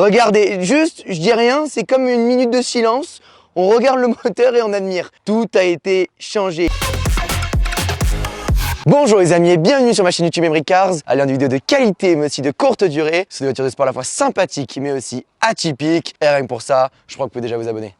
Regardez, juste, je dis rien, c'est comme une minute de silence. On regarde le moteur et on admire. Tout a été changé. Bonjour les amis et bienvenue sur ma chaîne YouTube Emery Cars. Allez, une vidéo de qualité mais aussi de courte durée. C'est une voiture de sport à la fois sympathique mais aussi atypique. Et rien que pour ça, je crois que vous pouvez déjà vous abonner.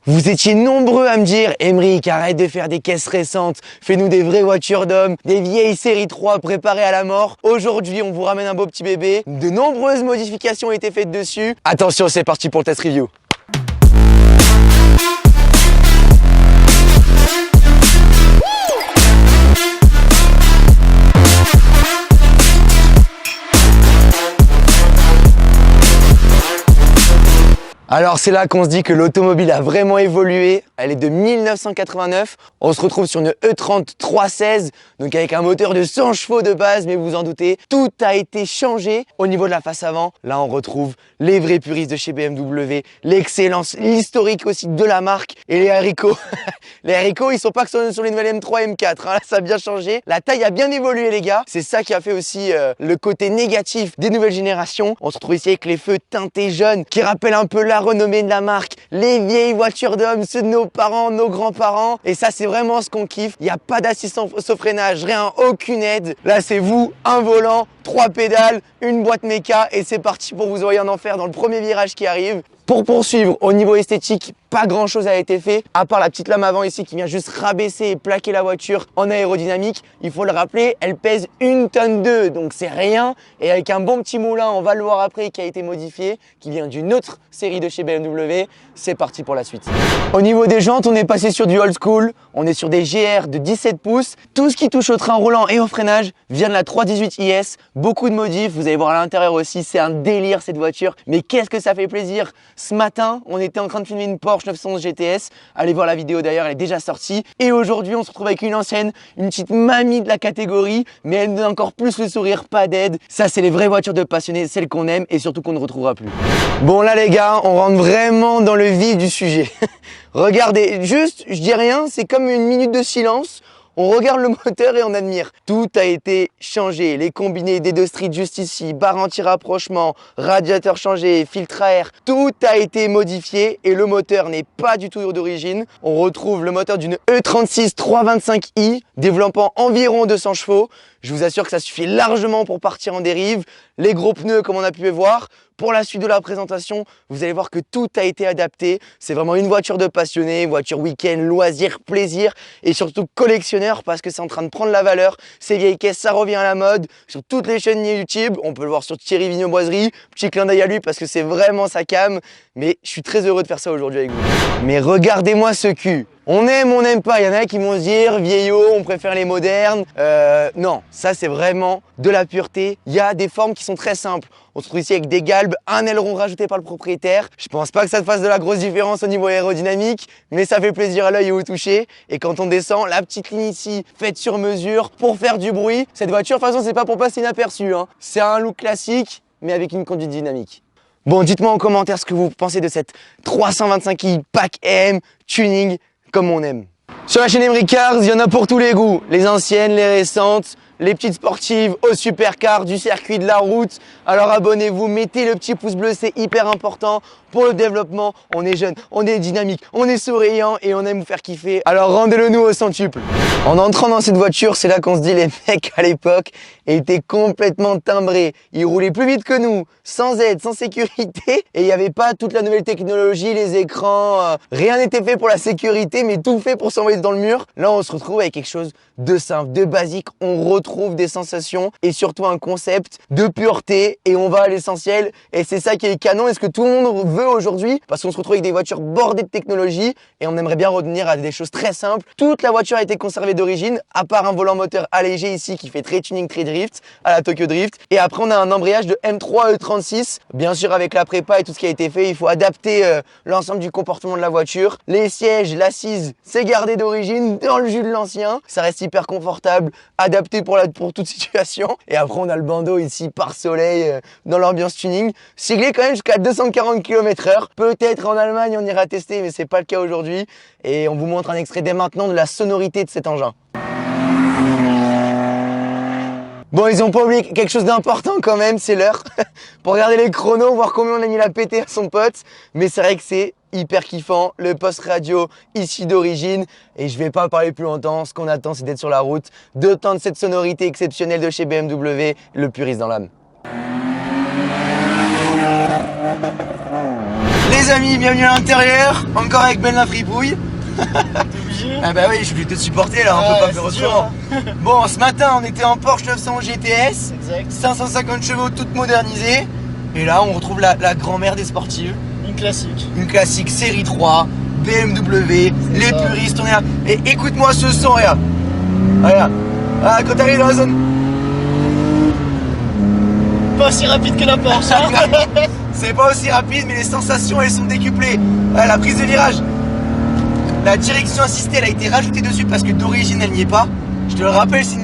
Vous étiez nombreux à me dire « Emeric, arrête de faire des caisses récentes, fais-nous des vraies voitures d'hommes, des vieilles séries 3 préparées à la mort. » Aujourd'hui, on vous ramène un beau petit bébé. De nombreuses modifications ont été faites dessus. Attention, c'est parti pour le test review. Alors c'est là qu'on se dit que l'automobile a vraiment évolué. Elle est de 1989. On se retrouve sur une E30 316, donc avec un moteur de 100 chevaux de base, mais vous en doutez, tout a été changé. Au niveau de la face avant, là on retrouve les vrais puristes de chez BMW, l'excellence, l'historique aussi de la marque et les haricots. Les haricots, ils sont pas que sur les nouvelles M3 et M4, hein. Là ça a bien changé. La taille a bien évolué les gars. C'est ça qui a fait aussi le côté négatif des nouvelles générations. On se retrouve ici avec les feux teintés jaunes qui rappellent un peu la renommée de la marque, les vieilles voitures d'hommes, ceux de nos parents, nos grands-parents. Et ça, c'est vraiment ce qu'on kiffe. Il n'y a pas d'assistant au freinage, rien, aucune aide. Là, c'est vous, un volant, 3 pédales, une boîte méca et c'est parti pour vous envoyer en enfer dans le premier virage qui arrive. Pour poursuivre, au niveau esthétique, pas grand chose a été fait, à part la petite lame avant ici qui vient juste rabaisser et plaquer la voiture en aérodynamique. Il faut le rappeler, elle pèse 1,2 tonne, donc c'est rien. Et avec un bon petit moulin, on va le voir après, qui a été modifié, qui vient d'une autre série de chez BMW. C'est parti pour la suite. Au niveau des jantes, on est passé sur du old school. On est sur des GR de 17 pouces. Tout ce qui touche au train roulant et au freinage vient de la 318 IS. Beaucoup de modifs, vous allez voir à l'intérieur aussi, c'est un délire cette voiture. Mais qu'est-ce que ça fait plaisir. Ce matin, on était en train de filmer une Porsche 911 GTS. Allez voir la vidéo d'ailleurs, elle est déjà sortie. Et aujourd'hui, on se retrouve avec une ancienne, une petite mamie de la catégorie, mais elle donne encore plus le sourire, pas d'aide. Ça, c'est les vraies voitures de passionnés, celles qu'on aime et surtout qu'on ne retrouvera plus. Bon là les gars, on rentre vraiment dans le vif du sujet. Regardez, juste, je dis rien, c'est comme une minute de silence. On regarde le moteur et on admire. Tout a été changé. Les combinés des deux streets juste ici, barre anti-rapprochement, radiateur changé, filtre à air. Tout a été modifié et le moteur n'est pas du tout d'origine. On retrouve le moteur d'une E36 325i développant environ 200 chevaux. Je vous assure que ça suffit largement pour partir en dérive. Les gros pneus comme on a pu les voir. Pour la suite de la présentation, vous allez voir que tout a été adapté. C'est vraiment une voiture de passionné, voiture week-end, loisir, plaisir et surtout collectionneur parce que c'est en train de prendre la valeur. Ces vieilles caisses, ça revient à la mode sur toutes les chaînes YouTube. On peut le voir sur Thierry Vigneau-Boiserie. Petit clin d'œil à lui parce que c'est vraiment sa cam. Mais je suis très heureux de faire ça aujourd'hui avec vous. Mais regardez-moi ce cul. On aime, on n'aime pas. Il y en a qui vont se dire vieillot, on préfère les modernes. Non, ça c'est vraiment de la pureté. Il y a des formes qui sont très simples. On se trouve ici avec des galbes, un aileron rajouté par le propriétaire. Je pense pas que ça te fasse de la grosse différence au niveau aérodynamique, mais ça fait plaisir à l'œil et au toucher. Et quand on descend, la petite ligne ici, faite sur mesure pour faire du bruit. Cette voiture, de toute façon, c'est pas pour passer inaperçu, hein. C'est un look classique, mais avec une conduite dynamique. Bon, dites-moi en commentaire ce que vous pensez de cette 325i Pack M tuning comme on aime. Sur la chaîne Emery Cars, il y en a pour tous les goûts. Les anciennes, les récentes, les petites sportives, aux supercars, du circuit, de la route. Alors abonnez-vous, mettez le petit pouce bleu, c'est hyper important pour le développement. On est jeune, on est dynamique, on est souriant et on aime vous faire kiffer. Alors rendez-le nous au centuple. En entrant dans cette voiture, c'est là qu'on se dit les mecs à l'époque étaient complètement timbrés. Ils roulaient plus vite que nous, sans aide, sans sécurité. Et il n'y avait pas toute la nouvelle technologie, les écrans. Rien n'était fait pour la sécurité, mais tout fait pour s'envoyer dans le mur. Là, on se retrouve avec quelque chose de simple, de basique. On retrouve des sensations et surtout un concept de pureté. Et on va à l'essentiel. Et c'est ça qui est canon et ce que tout le monde veut aujourd'hui. Parce qu'on se retrouve avec des voitures bordées de technologie. Et on aimerait bien revenir à des choses très simples. Toute la voiture a été conservée conservé d'origine, à part un volant moteur allégé ici qui fait très tuning, très drift, à la Tokyo Drift. Et après, on a un embrayage de M3 E36. Bien sûr, avec la prépa et tout ce qui a été fait, il faut adapter l'ensemble du comportement de la voiture. Les sièges, l'assise, c'est gardé d'origine dans le jus de l'ancien. Ça reste hyper confortable, adapté pour toute situation. Et après, on a le bandeau ici par soleil dans l'ambiance tuning. Siglé quand même jusqu'à 240 km/h. Peut-être en Allemagne, on ira tester, mais c'est pas le cas aujourd'hui. Et on vous montre un extrait dès maintenant de la sonorité de cet engin. Bon, ils ont pas oublié quelque chose d'important quand même, c'est l'heure. Pour regarder les chronos, voir combien on a mis la pété à son pote. Mais c'est vrai que c'est hyper kiffant, le poste radio ici d'origine. Et je vais pas parler plus longtemps, ce qu'on attend c'est d'être sur la route, d'entendre cette sonorité exceptionnelle de chez BMW, le puriste dans l'âme. Les amis, bienvenue à l'intérieur, encore avec Ben la fripouille. Ah bah oui, je vais te supporter là, on peut pas faire autrement. Bon, ce matin on était en Porsche 911 GTS, exact. 550 chevaux, toute modernisée. Et là on retrouve la grand-mère des sportives. Une classique. Une classique série 3, BMW, les puristes, on est là. Et écoute-moi ce son, regarde. Regarde. Ah, quand t'arrives dans la zone. Pas aussi rapide que la Porsche, hein. C'est pas aussi rapide, mais les sensations elles sont décuplées. Ah, la prise de virage. La direction assistée, elle a été rajoutée dessus parce que d'origine, elle n'y est pas. Je te le rappelle, c'est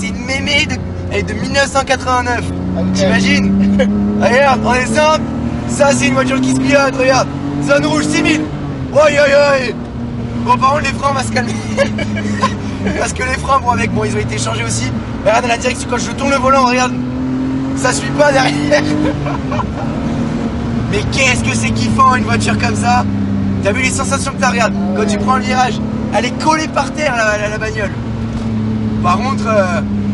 une mémé, elle est de 1989. Okay. T'imagines? Regarde, on descend. Ça, c'est une voiture qui se pilote, regarde. Zone rouge, 6000. Oi, oi, oi. Bon, par contre, les freins, on va se calmer. Parce que les freins, bon, ils ont été changés aussi. Regarde, dans la direction, quand je tourne le volant, regarde. Ça suit pas derrière. Mais qu'est-ce que c'est kiffant, une voiture comme ça. T'as vu les sensations que t'as, regarde, quand tu prends le virage, elle est collée par terre la bagnole. Par contre,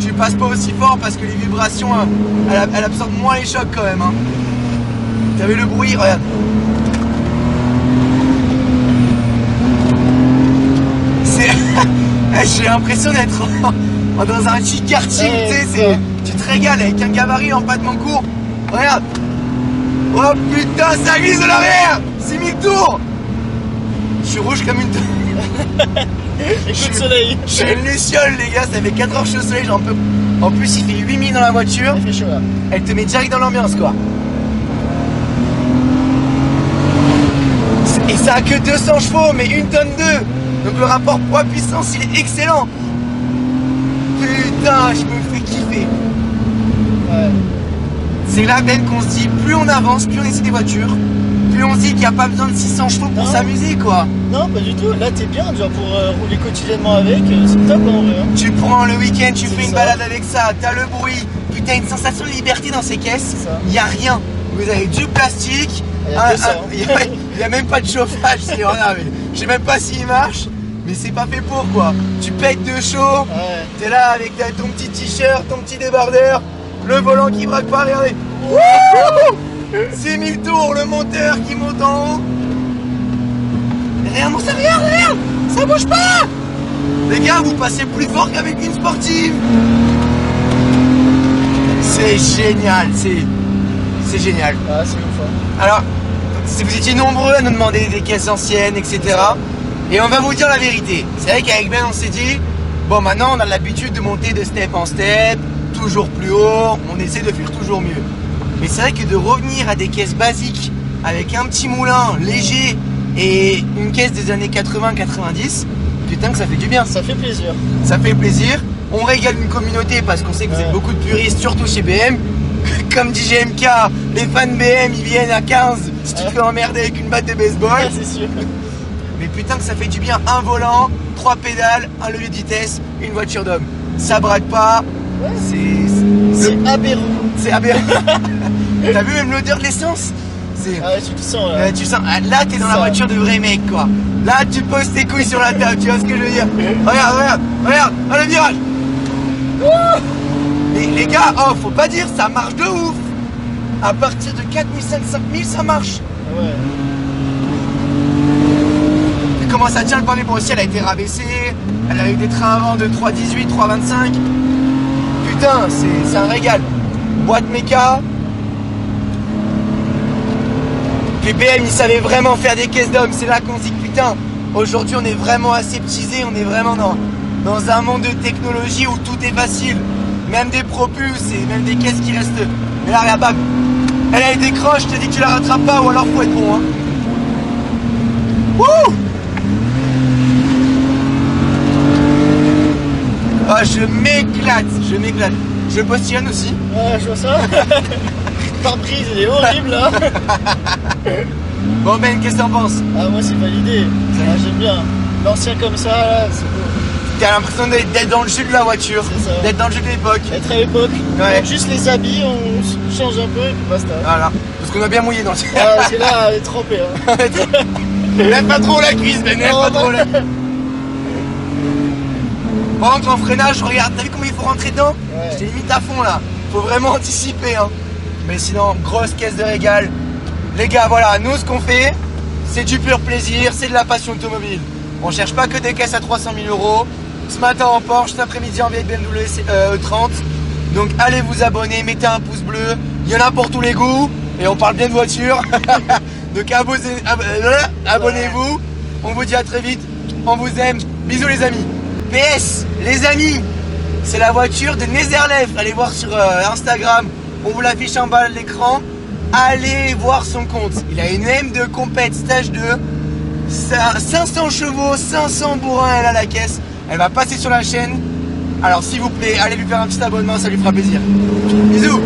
tu passes pas aussi fort parce que les vibrations, elle absorbe moins les chocs quand même. Hein. T'as vu le bruit, regarde. J'ai l'impression d'être dans un chic karting, tu te régales avec un gabarit en pas de mancourt. Regarde. Oh putain, ça glisse de l'arrière. 6000 tours. Je suis rouge comme une... Écoute le soleil. Je suis une luciole les gars, ça fait 4 heures que je suis au soleil, j'en peux... En plus il fait 8000 dans la voiture. Il fait chaud là. Elle te met direct dans l'ambiance quoi. Et ça a que 200 chevaux mais 1 tonne 2. Donc le rapport poids-puissance il est excellent. Putain, je me fais kiffer. Ouais. C'est là Ben qu'on se dit, plus on avance, plus on essaie des voitures, plus on se dit qu'il n'y a pas besoin de 600 chevaux pour s'amuser quoi. Non, pas du tout. Là t'es bien, genre pour rouler quotidiennement avec, c'est top en vrai. Hein. Tu prends le week-end, tu fais une balade avec ça, t'as le bruit, puis t'as une sensation de liberté dans ces caisses. Il n'y a rien. Vous avez du plastique, il n'y a même pas de chauffage, je sais même pas s'il marche. Mais c'est pas fait pour quoi. Tu pètes de chaud, t'es là avec ton petit t-shirt, ton petit débardeur, le volant qui braque pas, regardez. 6000 tours, le moteur qui monte en haut. Regarde, ça regarde, ça bouge pas. Les gars, vous passez plus fort qu'avec une sportive. C'est génial, c'est génial. Ah, c'est ouf. Hein. Alors, si vous étiez nombreux à nous demander des caisses anciennes, etc. Et on va vous dire la vérité. C'est vrai qu'avec Ben, on s'est dit, bon, maintenant, on a l'habitude de monter de step en step, toujours plus haut, on essaie de faire toujours mieux. Mais c'est vrai que de revenir à des caisses basiques, avec un petit moulin léger et une caisse des années 80-90, putain que ça fait du bien. Ça fait plaisir. Ça fait plaisir. On régale une communauté parce qu'on sait que vous êtes beaucoup de puristes, surtout chez BM. Comme dit GMK, les fans BM, ils viennent à 15 si tu te fais emmerder avec une batte de baseball. Ouais, c'est sûr. Mais putain que ça fait du bien, un volant, 3 pédales, un levier de vitesse, une voiture d'homme. Ça braque pas, c'est aberrant. C'est aberrant. T'as vu même l'odeur de l'essence? Tu sens là. Tu sens, là t'es dans la voiture de vrai mec quoi. Là tu poses tes couilles sur la table, tu vois ce que je veux dire? Regarde, le virage. Mais les gars, faut pas dire, ça marche de ouf. À partir de 4000-5000 ça marche. Ouais. Comment ça tient le premier? Bon aussi elle a été rabaissée, elle a eu des trains avant de 3,18, 3,25. Putain, c'est un régal. Boîte méca. Les BM ils savaient vraiment faire des caisses d'hommes, c'est là qu'on se dit que putain, aujourd'hui on est vraiment aseptisé, on est vraiment dans un monde de technologie où tout est facile. Même des propulses et même des caisses qui restent. Mais là, regarde, bam. Elle décroche, je te dis que tu la rattrapes pas ou alors faut être bon. Hein. Wouh! Ah, je m'éclate. Je postillonne aussi. Ouais, je vois ça. Pare-brise, il est horrible là. Bon Ben, qu'est-ce que t'en penses? Ah, moi c'est validé. Ah, j'aime bien. L'ancien comme ça, là, c'est beau. T'as l'impression d'être dans le jus de la voiture, d'être dans le jus de l'époque. Être à l'époque. Ouais. Donc, juste les habits, on change un peu et puis basta. Voilà. Parce qu'on a bien mouillé dans le Ah, parce que là, elle est trempée. Hein. Lève pas trop la cuisse, Ben, lève pas trop la cuisse. Par contre, en freinage, regarde, t'as vu comment il faut rentrer dedans? Ouais. J'étais limite à fond là. Faut vraiment anticiper. Hein. Mais sinon, grosse caisse de régal. Les gars, voilà, nous ce qu'on fait, c'est du pur plaisir, c'est de la passion automobile. On cherche pas que des caisses à 300 000 €. Ce matin en Porsche, cet après-midi en vieille BMW E30. Donc allez vous abonner, mettez un pouce bleu. Il y en a pour tous les goûts. Et on parle bien de voiture. Donc abonnez-vous. On vous dit à très vite. On vous aime. Bisous les amis. PS, les amis, c'est la voiture de Nezerlef. Allez voir sur Instagram. On vous l'affiche en bas de l'écran. Allez voir son compte. Il a une M de compète stage 2. 500 chevaux, 500 bourrins, elle a la caisse. Elle va passer sur la chaîne. Alors s'il vous plaît, allez lui faire un petit abonnement, ça lui fera plaisir. Bisous.